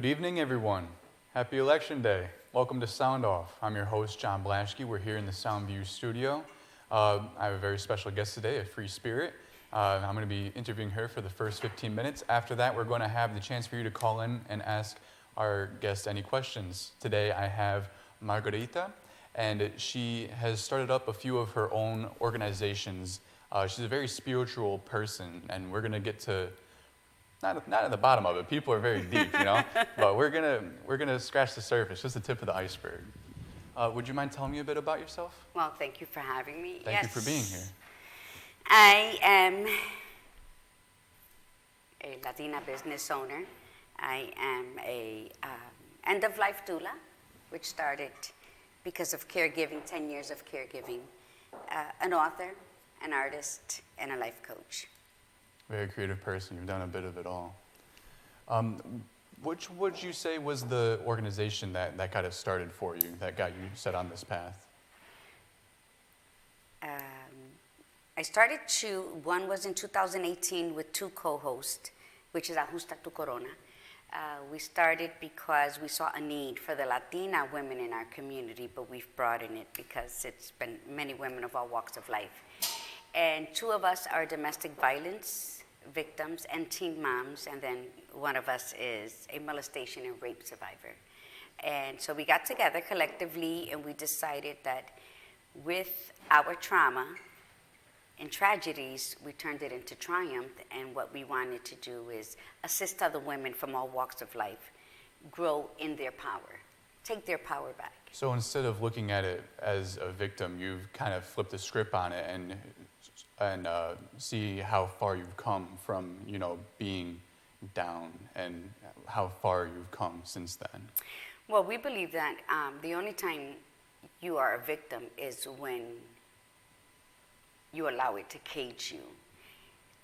Good evening, everyone. Happy Election Day. Welcome to Sound Off. I'm your host, John Blaschke. We're here in the Soundview studio. I have a very special guest today, a free spirit. I'm going to be interviewing her for the first 15 minutes. After that, we're going to have the chance for you to call in and ask our guest any questions. Today, I have Margarita, and she has started up a few of her own organizations. She's a very spiritual person, and we're going to get to not at the bottom of it. People are very deep, but we're gonna scratch the surface, just the tip of the iceberg. Would you mind telling me a bit about yourself? Well, thank you for having me. Thank you for being here. I am a Latina business owner. I am a end-of-life doula, which started because of caregiving, 10 years of caregiving, an author, an artist, and a life coach. Very creative person. You've done a bit of it all. Which would you say was the organization that got it started for you, that got you set on this path? I started one was in 2018 with two co-hosts, which is Ajusta Tu Corona. We started because we saw a need for the Latina women in our community, but we've broadened it because it's been many women of all walks of life. And two of us are domestic violence victims and teen moms, and then one of us is a molestation and rape survivor. And so we got together collectively and we decided that with our trauma and tragedies, we turned it into triumph, and what we wanted to do is assist other women from all walks of life grow in their power, take their power back. So instead of looking at it as a victim, you've kind of flipped the script on it and see how far you've come from, being down, and how far you've come since then. Well, we believe that the only time you are a victim is when you allow it to cage you.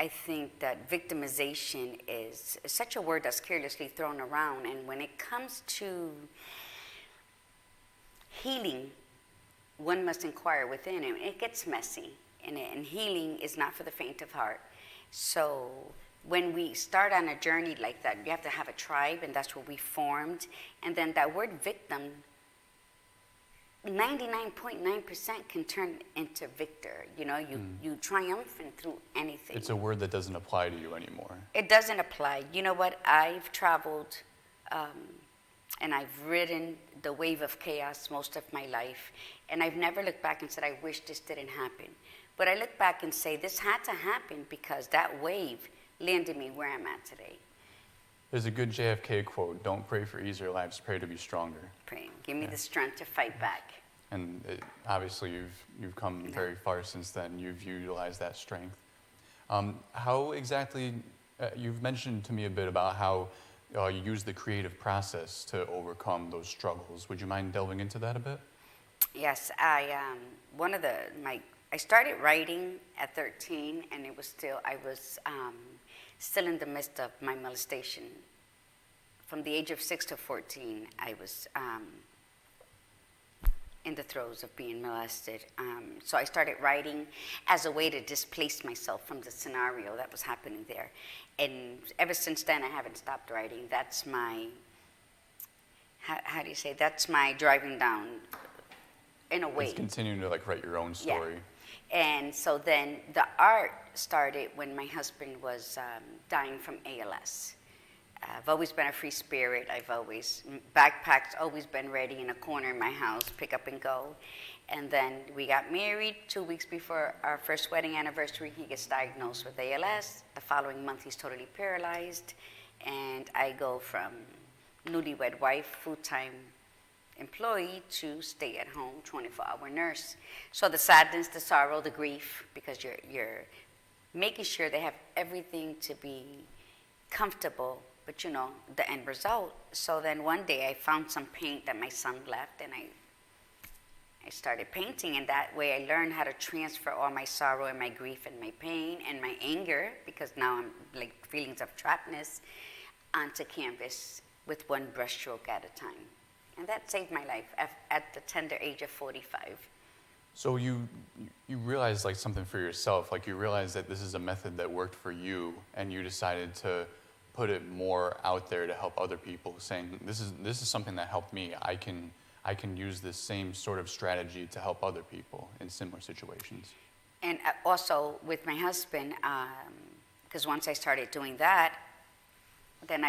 I think that victimization is such a word that's carelessly thrown around, and when it comes to healing, one must inquire within, and it gets messy. And healing is not for the faint of heart. So when we start on a journey like that, you have to have a tribe, and that's what we formed. And then that word victim, 99.9% can turn into victor. You triumphant through anything. It's a word that doesn't apply to you anymore. It doesn't apply. You know what? I've traveled and I've ridden the wave of chaos most of my life, and I've never looked back and said, I wish this didn't happen. But I look back and say, this had to happen because that wave landed me where I'm at today. There's a good JFK quote, don't pray for easier lives, pray to be stronger. Pray, give me the strength to fight back. And obviously you've come very far since then. You've utilized that strength. How exactly, you've mentioned to me a bit about how you use the creative process to overcome those struggles. Would you mind delving into that a bit? Yes, I started writing at 13, and I was still in the midst of my molestation. From the age of 6 to 14, I was in the throes of being molested. So I started writing as a way to displace myself from the scenario that was happening there. And ever since then, I haven't stopped writing. That's my, how do you say, that's my driving down, in a way. It's continuing to write your own story. Yeah. And so then the art started when my husband was dying from ALS. I've always been a free spirit. Backpacks always been ready in a corner in my house, pick up and go. And then we got married 2 weeks before our first wedding anniversary. He gets diagnosed with ALS. The following month, he's totally paralyzed. And I go from newlywed wife, full-time employee, to stay-at-home 24-hour nurse. So the sadness, the sorrow, the grief, because you're making sure they have everything to be comfortable, but the end result. So then one day I found some paint that my son left, and I started painting, and that way I learned how to transfer all my sorrow and my grief and my pain and my anger, because now I'm like feelings of trappedness, onto canvas with one brushstroke at a time. And that saved my life at the tender age of 45. So you realized something for yourself, you realized that this is a method that worked for you, and you decided to put it more out there to help other people, saying this is something that helped me. I can use this same sort of strategy to help other people in similar situations. And also with my husband, because once I started doing that, then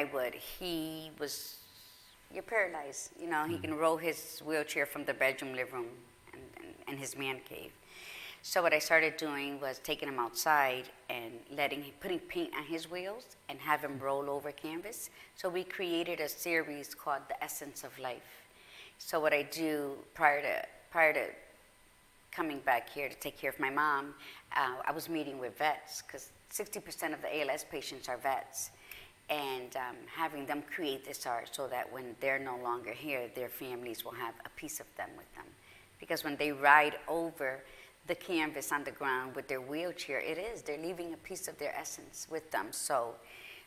you're paralyzed. You know, he can roll his wheelchair from the bedroom, living room, and his man cave. So what I started doing was taking him outside and putting paint on his wheels and have him roll over canvas. So we created a series called The Essence of Life. So what I do prior to coming back here to take care of my mom, I was meeting with vets because 60% of the ALS patients are vets, and having them create this art so that when they're no longer here, their families will have a piece of them with them. Because when they ride over the canvas on the ground with their wheelchair, they're leaving a piece of their essence with them. So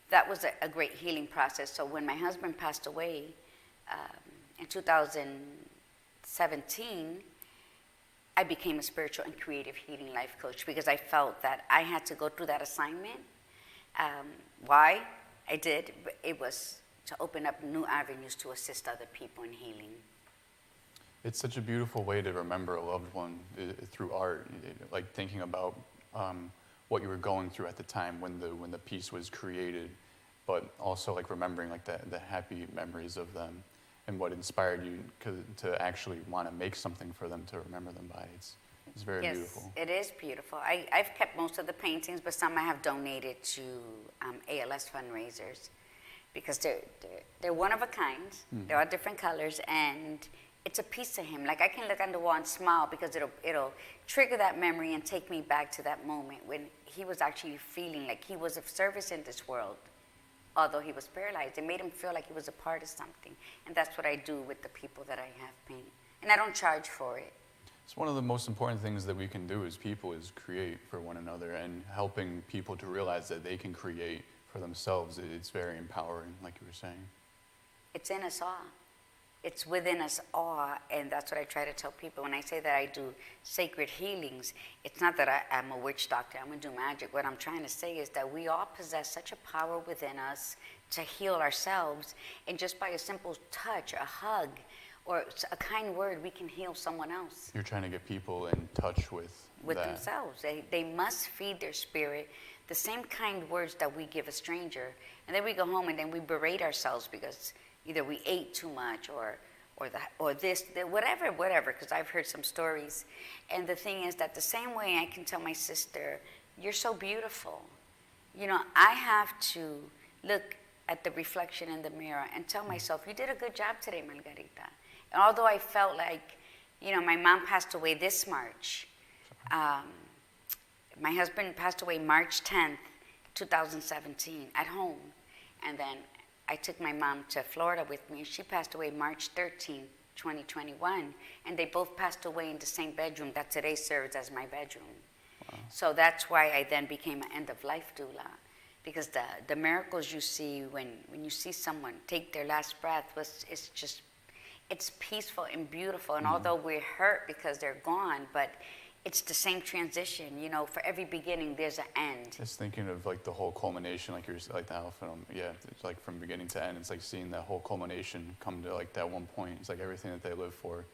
that was a great healing process. So when my husband passed away in 2017, I became a spiritual and creative healing life coach because I felt that I had to go through that assignment. Why I did, it was to open up new avenues to assist other people in healing. It's such a beautiful way to remember a loved one through art, like thinking about what you were going through at the time when the piece was created, but also like remembering like the happy memories of them and what inspired you to actually want to make something for them to remember them by. It's very beautiful. Yes, it is beautiful. I've kept most of the paintings, but some I have donated to ALS fundraisers because they're one of a kind. Mm-hmm. They're all different colors, and it's a piece of him. Like I can look on the wall and smile because it'll trigger that memory and take me back to that moment when he was actually feeling like he was of service in this world. Although he was paralyzed, it made him feel like he was a part of something. And that's what I do with the people that I have paint. And I don't charge for it. It's one of the most important things that we can do as people is create for one another, and helping people to realize that they can create for themselves. It's very empowering, like you were saying. It's in us all. It's within us all, and that's what I try to tell people. When I say that I do sacred healings, it's not that I'm a witch doctor, I'm going to do magic. What I'm trying to say is that we all possess such a power within us to heal ourselves, and just by a simple touch, a hug, or a kind word, we can heal someone else. You're trying to get people in touch with that. Themselves. They must feed their spirit the same kind words that we give a stranger, and then we go home and then we berate ourselves because either we ate too much or whatever, because I've heard some stories. And the thing is that the same way I can tell my sister, you're so beautiful. You know, I have to look at the reflection in the mirror and tell myself, you did a good job today, Margarita. And although I felt like, you know, my mom passed away this March. My husband passed away March 10th, 2017, at home. And then I took my mom to Florida with me. She passed away March 13th, 2021. And they both passed away in the same bedroom that today serves as my bedroom. Wow. So that's why I then became an end-of-life doula. Because the miracles you see when you see someone take their last breath, it's peaceful and beautiful. And although we're hurt because they're gone, but it's the same transition. You know, for every beginning, there's an end. Just thinking of like the whole culmination, like like the Alpha film. Yeah, it's like from beginning to end. It's like seeing that whole culmination come to like that one point. It's like everything that they live for.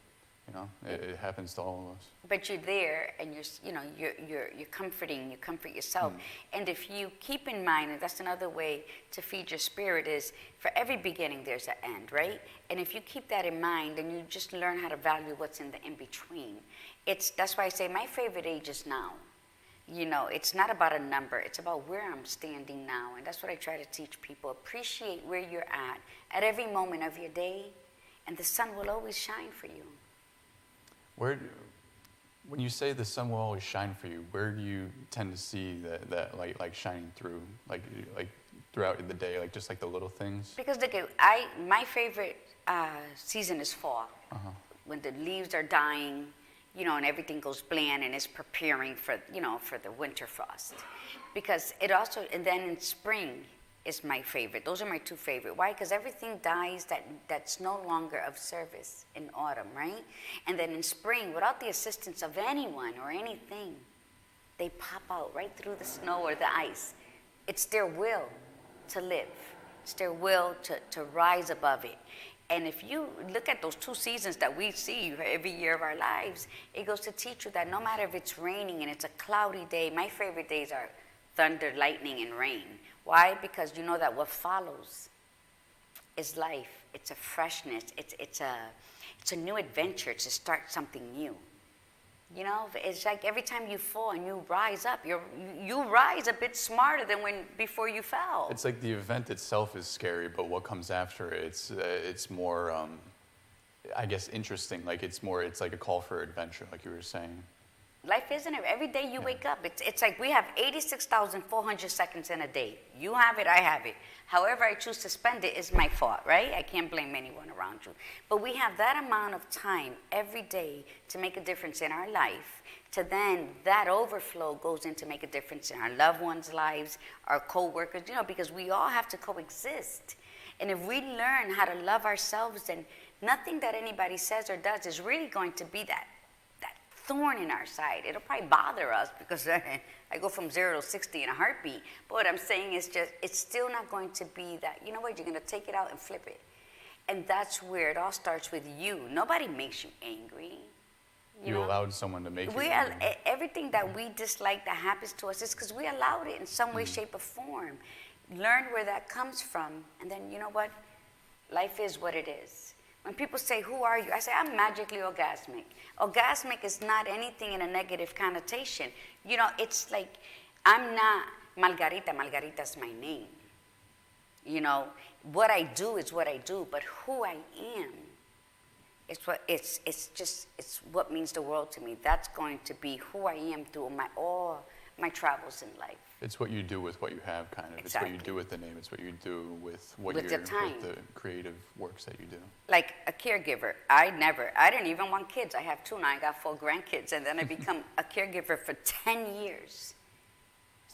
You know, it happens to all of us. But you're there, and you're comforting. You comfort yourself. And if you keep in mind, and that's another way to feed your spirit, is for every beginning there's an end, right? And if you keep that in mind, then you just learn how to value what's in the in between. That's why I say my favorite age is now. You know, it's not about a number. It's about where I'm standing now, and that's what I try to teach people. Appreciate where you're at every moment of your day, and the sun will always shine for you. When you say the sun will always shine for you, where do you tend to see that light like shining through, like throughout the day, like just like the little things? Because my favorite season is fall, when the leaves are dying, you know, and everything goes bland and is preparing for the winter frost. Because and then in spring is my favorite. Those are my two favorite. Why? Because everything dies that's no longer of service in autumn, right? And then in spring, without the assistance of anyone or anything, they pop out right through the snow or the ice. It's their will to live. It's their will to rise above it. And if you look at those 2 seasons that we see every year of our lives, it goes to teach you that no matter if it's raining and it's a cloudy day, my favorite days are thunder, lightning, and rain. Why? Because you know that what follows is life. It's a freshness. It's a new adventure to start something new. You know, it's like every time you fall and you rise up, you rise a bit smarter than before you fell. It's like the event itself is scary, but what comes after it's more, I guess, interesting. Like it's like a call for adventure, like you were saying. Life isn't it? Every day you wake up, it's like we have 86,400 seconds in a day. You have it, I have it. However I choose to spend it is my fault, right? I can't blame anyone around you. But we have that amount of time every day to make a difference in our life, to then that overflow goes in to make a difference in our loved ones' lives, our co-workers, you know, because we all have to coexist. And if we learn how to love ourselves, then nothing that anybody says or does is really going to be that thorn in our side. It'll probably bother us because I go from 0 to 60 in a heartbeat. But what I'm saying is just, it's still not going to be that, you know what, you're going to take it out and flip it. And that's where it all starts with you. Nobody makes you angry. You allowed someone to make you angry. Everything that we dislike that happens to us is because we allowed it in some way, shape, or form. Learn where that comes from, and then you know what? Life is what it is. When people say, who are you? I say, I'm magically orgasmic. Orgasmic is not anything in a negative connotation. You know, it's like, I'm not Margarita. Margarita's my name. You know, what I do is what I do, but who I am, it's what means the world to me. That's going to be who I am through all my travels in life. It's what you do with what you have, kind of. Exactly. It's what you do with the name. It's what you do with with the creative works that you do. Like a caregiver. I didn't even want kids. I have 2 now. I got 4 grandkids, and then I become a caregiver for 10 years.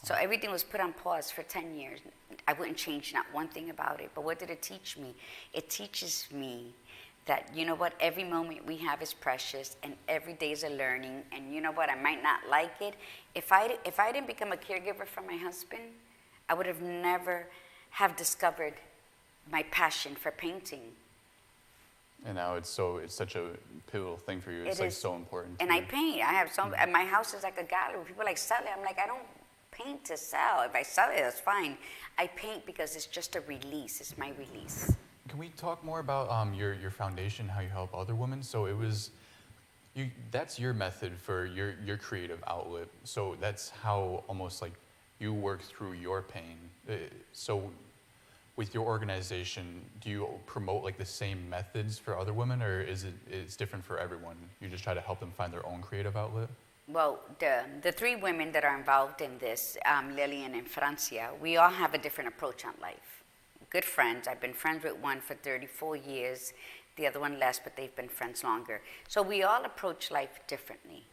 So everything was put on pause for 10 years. I wouldn't change not one thing about it. But what did it teach me? It teaches me that, you know what, every moment we have is precious, and every day is a learning, and you know what, I might not like it. If I didn't become a caregiver for my husband, I would have never have discovered my passion for painting. And now it's such a pivotal thing for you. It's like so important. And I paint. I have some, and my house is like a gallery. People like sell it. I'm like, I don't paint to sell. If I sell it, that's fine. I paint because it's just a release. It's my release. Can we talk more about your foundation, how you help other women? So that's your method for your creative outlet. So that's how almost like you work through your pain. So with your organization, do you promote like the same methods for other women, or it's different for everyone? You just try to help them find their own creative outlet? Well, the 3 women that are involved in this, Lillian and Francia, we all have a different approach on life. Good friends. I've been friends with one for 34 years, the other one less, but they've been friends longer. So we all approach life differently.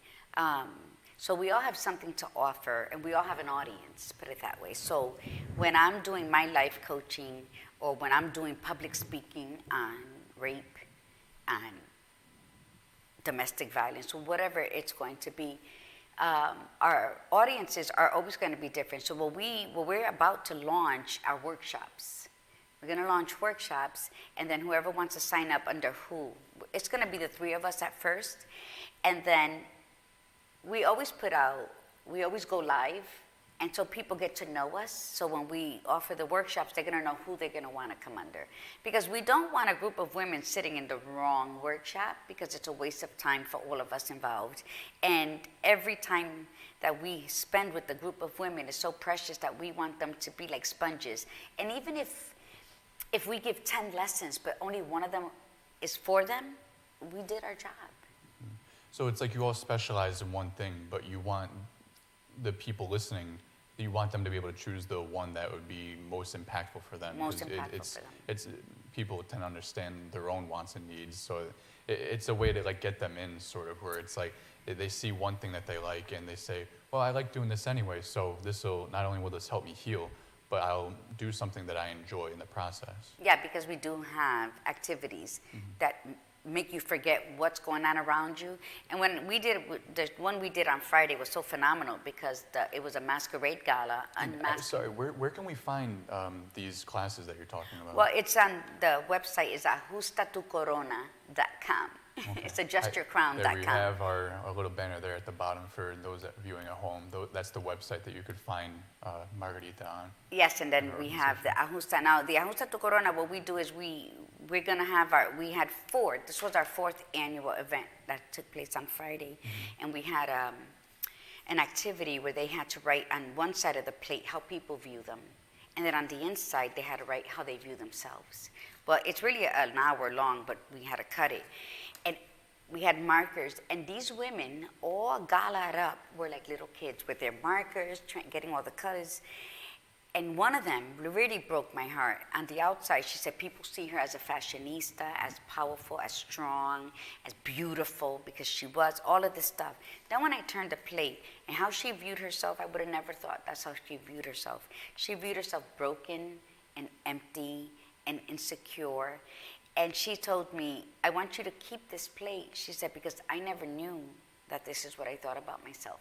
So we all have something to offer, and we all have an audience, put it that way. So when I'm doing my life coaching, or when I'm doing public speaking on rape, on domestic violence, or whatever it's going to be, our audiences are always going to be different. So we're about to launch our workshops. We're going to launch workshops, and then whoever wants to sign up under who. It's going to be the 3 of us at first, and then we always go live, and so people get to know us. So when we offer the workshops, they're going to know who they're going to want to come under. Because we don't want a group of women sitting in the wrong workshop, because it's a waste of time for all of us involved. And every time that we spend with the group of women is so precious that we want them to be like sponges. And even if we give 10 lessons, but only one of them is for them, we did our job. So it's like you all specialize in one thing, but you want the people listening, you want them to be able to choose the one that would be most impactful for them. Most impactful for them. It's people tend to understand their own wants and needs, so it's a way to like get them in, sort of, where it's like they see one thing that they like and they say, well, I like doing this anyway, so not only will this help me heal, but I'll do something that I enjoy in the process. Yeah, because we do have activities that make you forget what's going on around you. And when we did, the one we did on Friday was so phenomenal because it was a masquerade gala. Sorry, where can we find these classes that you're talking about? Well, it's on the website is ajustatucorona.com. Okay. It's adjustyourcrown.com. There we have our little banner there at the bottom for those that are viewing at home. That's the website that you could find Margarita on. Yes, and then we have the Ajusta. Now, the Ajusta tu Corona, what we do is we're going to have we had this was our 4th annual event that took place on Friday. Mm-hmm. And we had an activity where they had to write on one side of the plate how people view them. And then on the inside, they had to write how they view themselves. Well, it's really an hour long, but we had to cut it. And we had markers, and these women all galaed up, were like little kids with their markers, getting all the colors. And one of them really broke my heart. On the outside, she said people see her as a fashionista, as powerful, as strong, as beautiful, because she was, all of this stuff. Then when I turned the plate and how she viewed herself, I would have never thought that's how she viewed herself. She viewed herself broken and empty and insecure. And she told me, I want you to keep this plate. She said, because I never knew that this is what I thought about myself.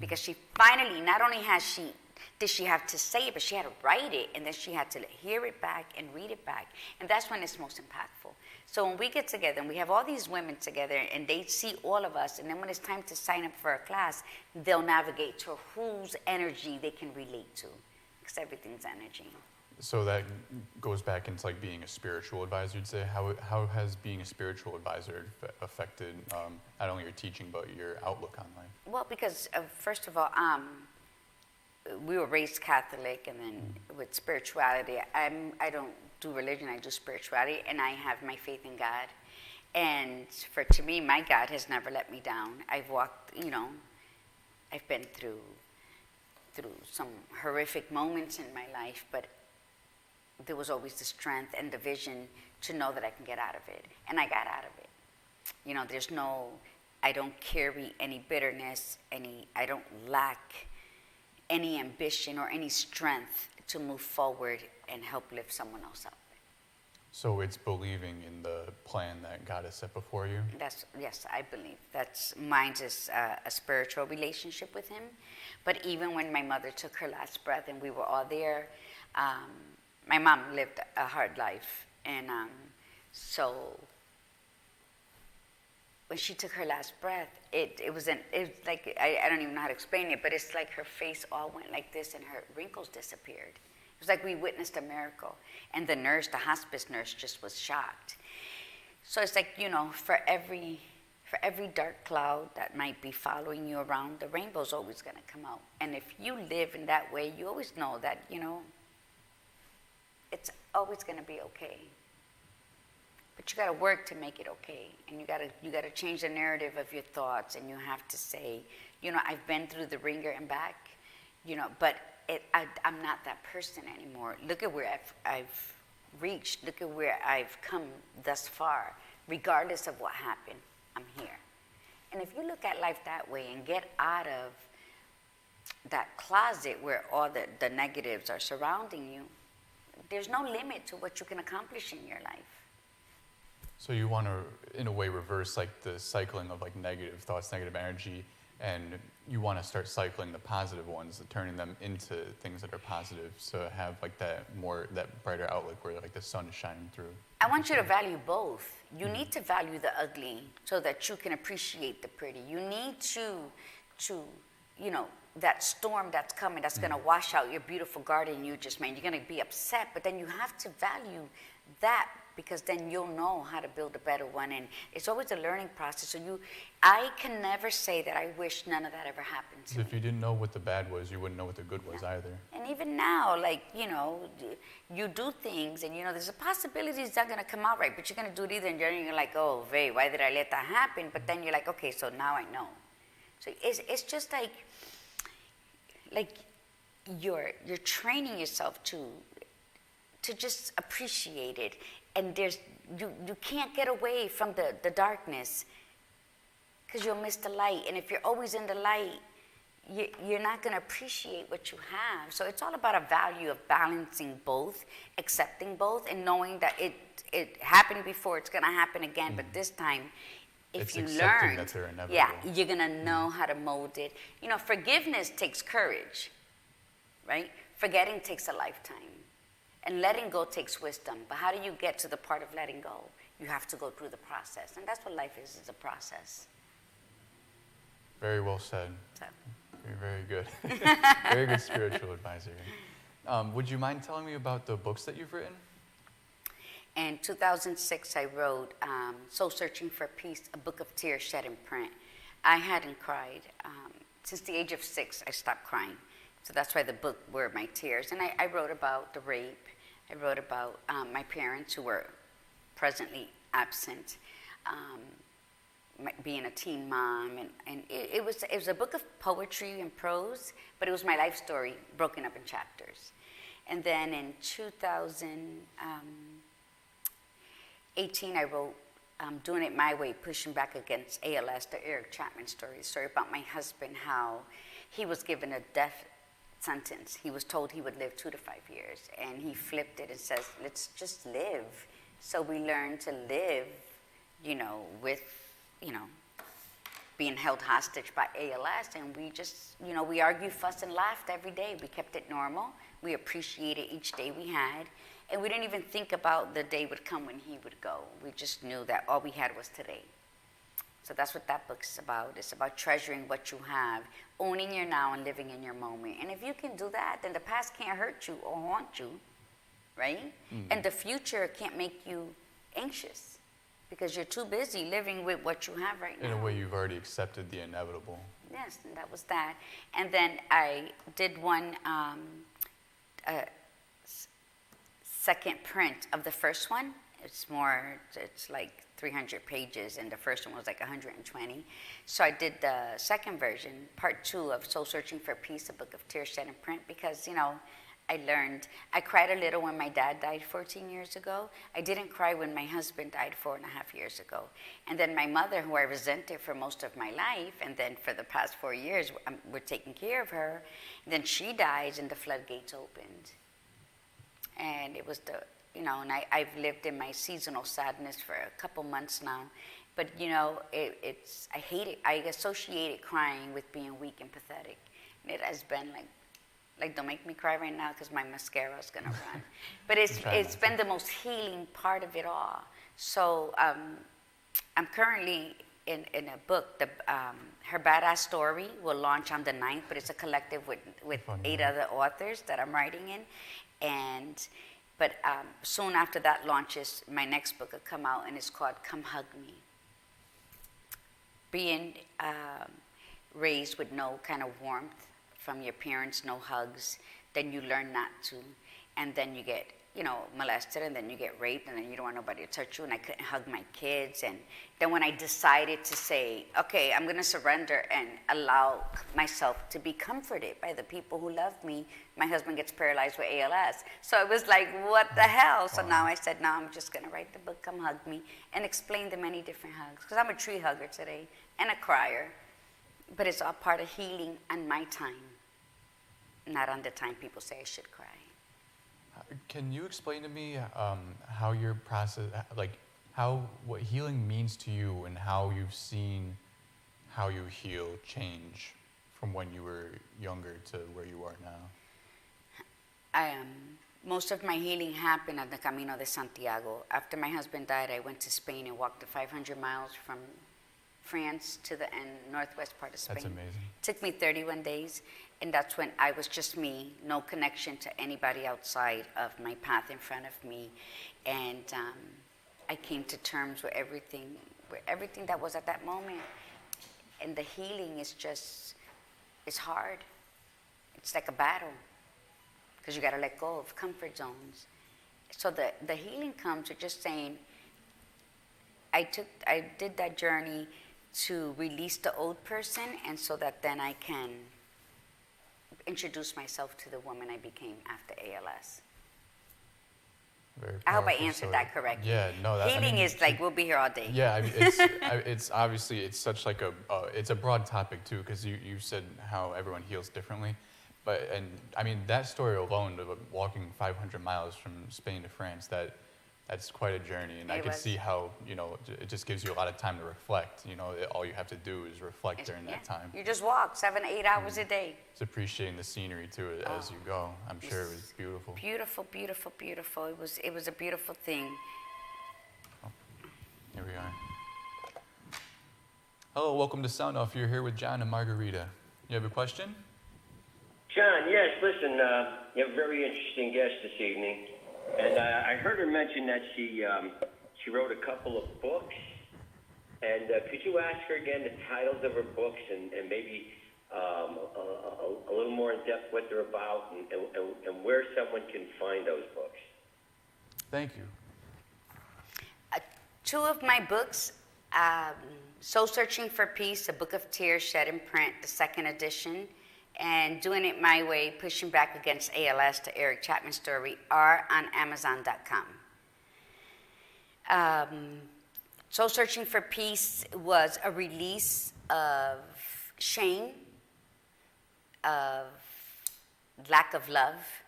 Because she finally, not only did she have to say it, but she had to write it, and then she had to hear it back and read it back. And that's when it's most impactful. So when we get together, and we have all these women together, and they see all of us, and then when it's time to sign up for a class, they'll navigate to whose energy they can relate to, because everything's energy. So that goes back into like being a spiritual advisor, you'd say. How has being a spiritual advisor affected not only your teaching, but your outlook on life? Well, because first of all, we were raised Catholic, and then with spirituality, I don't do religion, I do spirituality, and I have my faith in God. And to me, my God has never let me down. I've walked, I've been through some horrific moments in my life, but there was always the strength and the vision to know that I can get out of it. And I got out of it. I don't carry any bitterness, I don't lack any ambition or any strength to move forward and help lift someone else up. So it's believing in the plan that God has set before you? Yes, I believe. Mine's is a spiritual relationship with Him. But even when my mother took her last breath and we were all there, my mom lived a hard life, and so when she took her last breath, it was like, I don't even know how to explain it, but it's like her face all went like this and her wrinkles disappeared. It was like we witnessed a miracle, and the hospice nurse just was shocked. So it's like, for every dark cloud that might be following you around, the rainbow's always going to come out. And if you live in that way, you always know that, it's always going to be okay. But you got to work to make it okay, and you got to change the narrative of your thoughts, and you have to say, I've been through the ringer and back, but I'm not that person anymore. Look at where I've reached. Look at where I've come thus far. Regardless of what happened, I'm here. And if you look at life that way and get out of that closet where all the negatives are surrounding you, there's no limit to what you can accomplish in your life. So you want to, in a way, reverse like the cycling of like negative thoughts, negative energy, and you want to start cycling the positive ones, turning them into things that are positive. So have like that brighter outlook where like the sun is shining through. I want you to value both. You need to value the ugly so that you can appreciate the pretty. You need to that storm that's coming, that's going to wash out your beautiful garden you just made. You're going to be upset, but then you have to value that, because then you'll know how to build a better one. And it's always a learning process. So I can never say that I wish none of that ever happened to me. If you didn't know what the bad was, you wouldn't know what the good was either. And even now, you do things, and there's a possibility it's not going to come out right, but you're going to do it either, and you're like, oh, Vay, why did I let that happen? But then you're like, okay, so now I know. So it's just like you're training yourself to just appreciate it, and you can't get away from the darkness, because you'll miss the light. And if you're always in the light, you're not going to appreciate what you have. So it's all about a value of balancing both, accepting both, and knowing that it happened before, it's going to happen again, but this time, if It's you accepting learn, that they're inevitable. yeah, you're going to know how to mold it. You know, forgiveness takes courage, right? Forgetting takes a lifetime. And letting go takes wisdom. But how do you get to the part of letting go? You have to go through the process. And that's what life is a process. Very well said. So. Very good. Very good spiritual advisory. Would you mind telling me about the books that you've written? In 2006, I wrote Soul Searching for Peace, a book of tears shed in print. I hadn't cried. Since the age of 6, I stopped crying. So that's why the book were my tears. And I wrote about the rape. I wrote about my parents who were presently absent, being a teen mom. And it was a book of poetry and prose, but it was my life story broken up in chapters. And then in 2018, I wrote Doing It My Way, Pushing Back Against ALS, the Eric Chapman story about my husband, how he was given a death sentence. He was told he would live 2 to 5 years, and he flipped it and says, let's just live. So we learned to live, with, being held hostage by ALS, and we just, we argued, fussed, and laughed every day. We kept it normal. We appreciated each day we had, and we didn't even think about the day would come when he would go. We just knew that all we had was today. So that's what that book's about. It's about treasuring what you have, owning your now and living in your moment. And if you can do that, then the past can't hurt you or haunt you, right? Mm-hmm. And the future can't make you anxious because you're too busy living with what you have right now. In a way, you've already accepted the inevitable. Yes, and that was that. And then I did one second print of the first one. It's like 300 pages, and the first one was like 120. So I did the second version, part 2 of Soul Searching for Peace, a book of tears shed in print, because, I cried a little when my dad died 14 years ago. I didn't cry when my husband died 4.5 years ago. And then my mother, who I resented for most of my life, and then for the past 4 years, we're taking care of her. And then she dies, and the floodgates opened. And it was and I've lived in my seasonal sadness for a couple months now. But, I hate it. I associated crying with being weak and pathetic. And it has been like don't make me cry right now because my mascara is going to run. But it's been the most healing part of it all. So I'm currently in a book. Her Badass Story will launch on the 9th, but it's a collective with 8 other authors that I'm writing in. But soon after that launches, my next book will come out, and it's called Come Hug Me. Being raised with no kind of warmth from your parents, no hugs, then you learn not to. And then you get, molested, and then you get raped, and then you don't want nobody to touch you, and I couldn't hug my kids. And then when I decided to say, okay, I'm going to surrender and allow myself to be comforted by the people who love me, my husband gets paralyzed with ALS. So it was like, what the hell? So now I said, no, I'm just going to write the book, Come Hug Me, and explain the many different hugs. Because I'm a tree hugger today and a crier. But it's all part of healing on my time, not on the time people say I should cry. Can you explain to me how your process, what healing means to you, and how you've seen how you heal change from when you were younger to where you are now? Most of my healing happened at the Camino de Santiago. After my husband died, I went to Spain and walked the 500 miles from France to the northwest part of Spain. That's amazing. It took me 31 days. And that's when I was just me, no connection to anybody outside of my path in front of me. And I came to terms with everything that was at that moment. And the healing is it's hard. It's like a battle, because you got to let go of comfort zones. So the healing comes with just saying, I did that journey to release the old person, and so that then I can introduce myself to the woman I became after ALS. Very I hope I powerful answered story. that correctly. Yeah, no, that, Healing is like, we'll be here all day. Yeah, I mean, it's obviously, it's such like it's a broad topic too, because you said how everyone heals differently. And I mean, that story alone of walking 500 miles from Spain to France, that's quite a journey. And I can see how, it just gives you a lot of time to reflect. All you have to do is reflect during that time. You just walk 7 to 8 hours a day. It's appreciating the scenery too as you go. I'm sure it was beautiful. Beautiful, beautiful, beautiful. It was a beautiful thing. Oh, here we are. Hello, welcome to Sound Off. You're here with John and Margarita. You have a question? John, yes, listen, you have a very interesting guest this evening. And I heard her mention that she wrote a couple of books. And could you ask her again the titles of her books and maybe a little more in depth what they're about and where someone can find those books? Thank you. 2 of my books, Soul Searching for Peace, A Book of Tears Shed in Print, the 2nd edition, and Doing It My Way, Pushing Back Against ALS, the Eric Chapman story, are on Amazon.com. Soul Searching for Peace was a release of shame, of lack of love,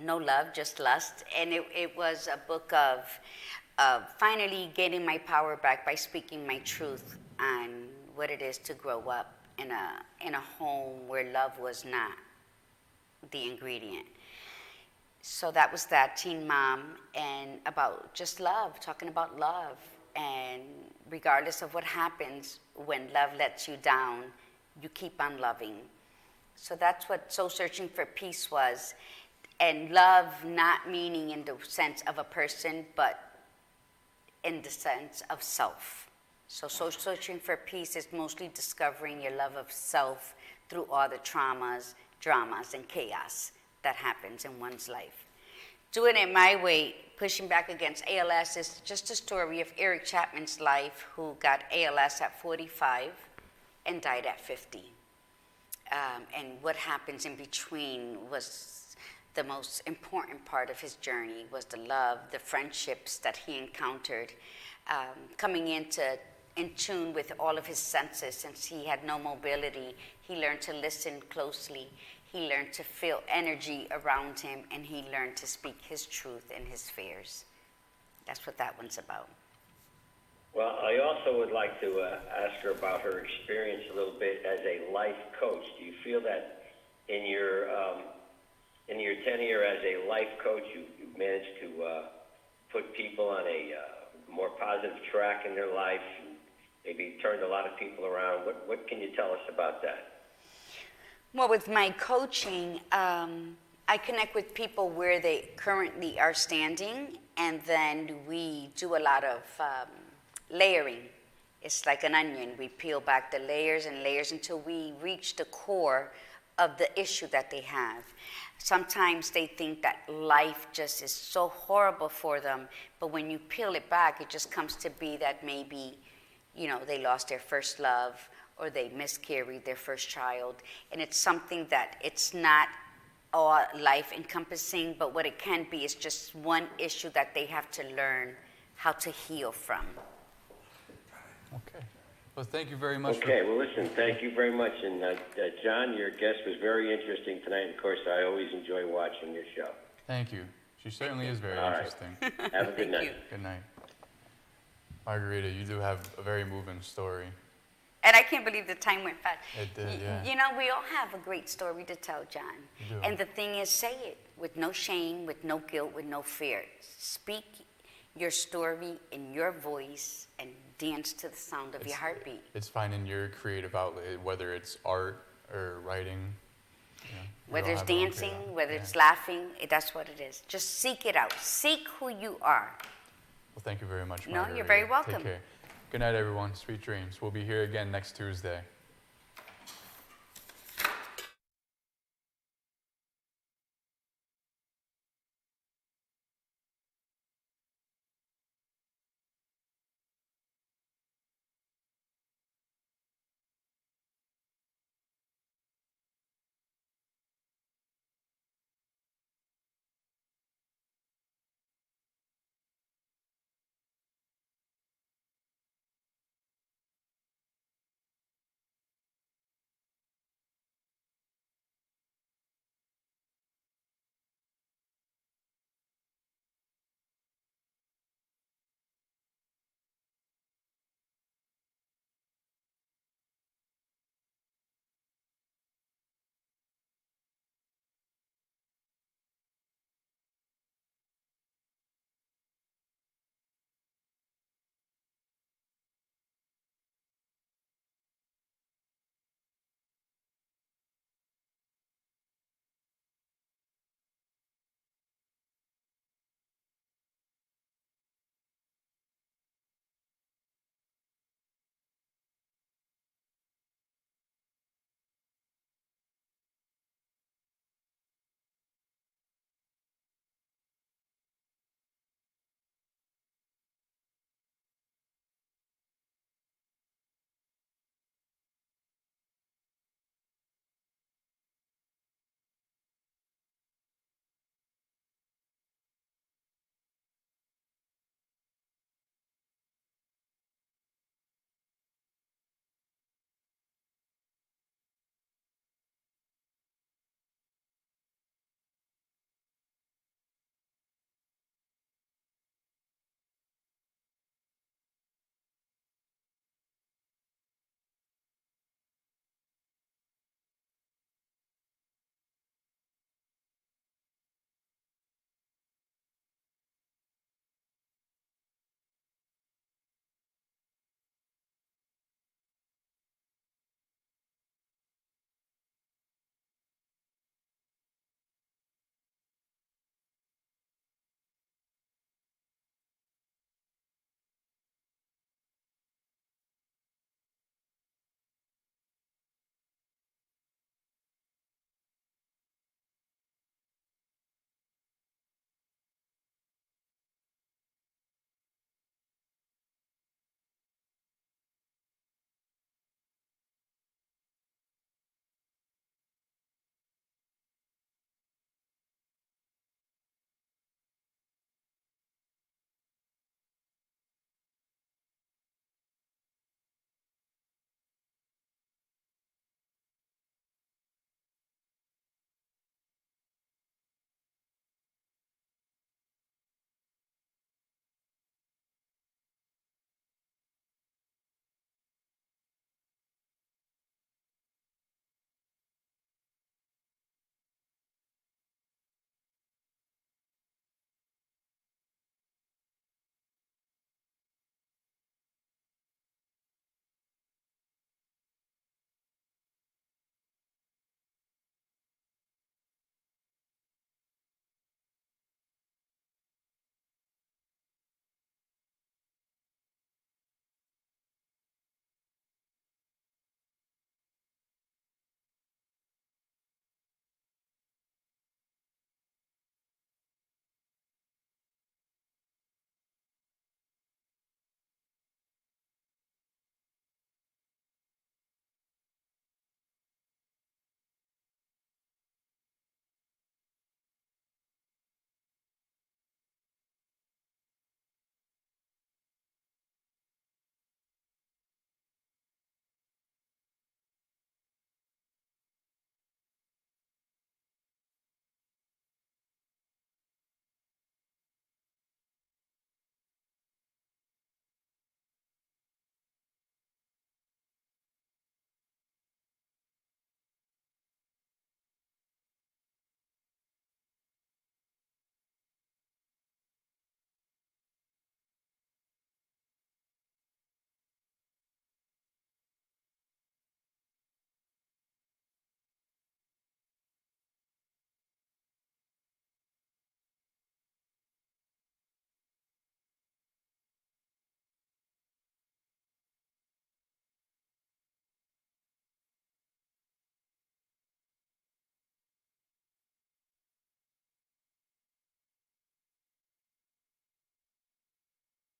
no love, just lust. And it was a book of finally getting my power back by speaking my truth on what it is to grow up in a home where love was not the ingredient. So that was that, teen mom, and about just love, talking about love. And regardless of what happens, when love lets you down, you keep on loving. So that's what Soul Searching for Peace was. And love not meaning in the sense of a person, but in the sense of self. So Soul Searching for Peace is mostly discovering your love of self through all the traumas, dramas, and chaos that happens in one's life. Doing It My Way, Pushing Back Against ALS, is just a story of Eric Chapman's life, who got ALS at 45 and died at 50. And what happens in between was the most important part of his journey, was the love, the friendships that he encountered, coming in tune with all of his senses. Since he had no mobility, he learned to listen closely. He learned to feel energy around him, and he learned to speak his truth and his fears. That's what that one's about. Well, I also would like to ask her about her experience a little bit as a life coach. Do you feel that in your tenure as a life coach, you've managed to put people on a more positive track in their life, maybe turned a lot of people around? What can you tell us about that? Well, with my coaching, I connect with people where they currently are standing, and then we do a lot of layering. It's like an onion. We peel back the layers and layers until we reach the core of the issue that they have. Sometimes they think that life just is so horrible for them, but when you peel it back, it just comes to be that maybe, they lost their first love, or they miscarried their first child. And it's something that it's not all life encompassing, but what it can be is just one issue that they have to learn how to heal from. Okay. Well, thank you very much. Okay, well, listen, thank you very much. And John, your guest was very interesting tonight. Of course, I always enjoy watching your show. Thank you. She certainly is very All right. interesting. Have a good night. Good night. Margarita, you do have a very moving story. And I can't believe the time went fast. It did, yeah. We all have a great story to tell, John. You do. And the thing is, say it with no shame, with no guilt, with no fear. Speak your story in your voice and dance to the sound of your heartbeat. It's finding your creative outlet, whether it's art or writing. Whether it's dancing, whether it's laughing, that's what it is. Just seek it out. Seek who you are. Well, thank you very much, No, Margarita. you're very welcome. Take care. Good night, everyone. Sweet dreams. We'll be here again next Tuesday.